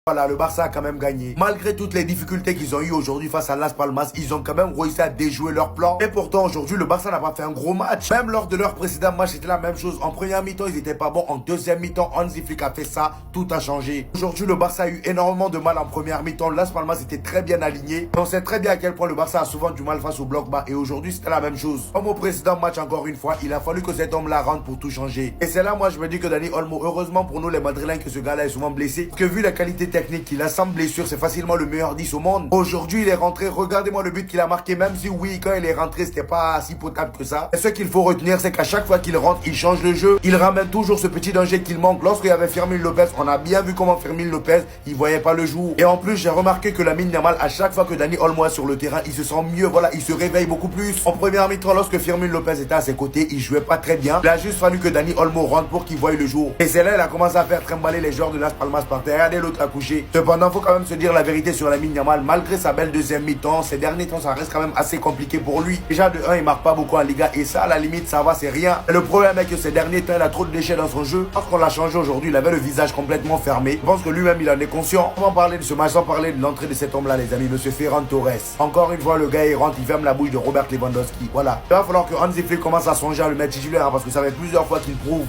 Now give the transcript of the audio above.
Voilà, le Barça a quand même gagné. Malgré toutes les difficultés qu'ils ont eues aujourd'hui face à Las Palmas, ils ont quand même réussi à déjouer leur plan. Et pourtant, aujourd'hui, le Barça n'a pas fait un gros match. Même lors de leur précédent match, c'était la même chose. En première mi-temps, ils n'étaient pas bons. En deuxième mi-temps, Hansi Flick a fait ça. Tout a changé. Aujourd'hui, le Barça a eu énormément de mal en première mi-temps. Las Palmas était très bien aligné. On sait très bien à quel point le Barça a souvent du mal face au bloc bas. Et aujourd'hui, c'était la même chose. Comme au précédent match, encore une fois, il a fallu que cet homme-là rentre pour tout changer. Et c'est là, moi, je me dis que Dani Olmo, heureusement pour nous, les Madrilènes, que ce gars-là est souvent blessé. Que vu la qualité technique qu'il a, sans blessure, c'est facilement le meilleur 10 au monde. Aujourd'hui, il est rentré. Regardez-moi le but qu'il a marqué. Même si oui, quand il est rentré, c'était pas si potable que ça. Et ce qu'il faut retenir, c'est qu'à chaque fois qu'il rentre, il change le jeu. Il ramène toujours ce petit danger qu'il manque. Lorsqu'il y avait Fermín López, on a bien vu comment Fermín López, il voyait pas le jour. Et en plus, j'ai remarqué que Lamine Yamal, à chaque fois que Dani Olmo est sur le terrain, il se sent mieux. Voilà, il se réveille beaucoup plus. En première mi-temps, lorsque Fermín López était à ses côtés, il jouait pas très bien. Il a juste fallu que Dani Olmo rentre pour qu'il voie le jour. Et c'est là, il a commencé à faire trimballer les joueurs de Las Palmas par terre. Regardez l'autre à coucher. Cependant, faut quand même se dire la vérité sur Lamine Yamal. Malgré sa belle deuxième mi-temps, ces derniers temps, ça reste quand même assez compliqué pour lui. Déjà, de 1, il marque pas beaucoup en Liga. Et ça, à la limite, ça va, c'est rien. Et le problème est que ces derniers temps, il a trop de déchets dans son jeu. Lorsqu'on l'a changé aujourd'hui, il avait le visage complètement fermé. Je pense que lui-même, il en est conscient. Comment parler de ce match sans parler de l'entrée de cet homme-là, les amis, monsieur Ferran Torres. Encore une fois, le gars, il rentre, il ferme la bouche de Robert Lewandowski. Voilà. Il va falloir que Hansi Flick commence à songer à le mettre titulaire, parce que ça fait plusieurs fois qu'il prouve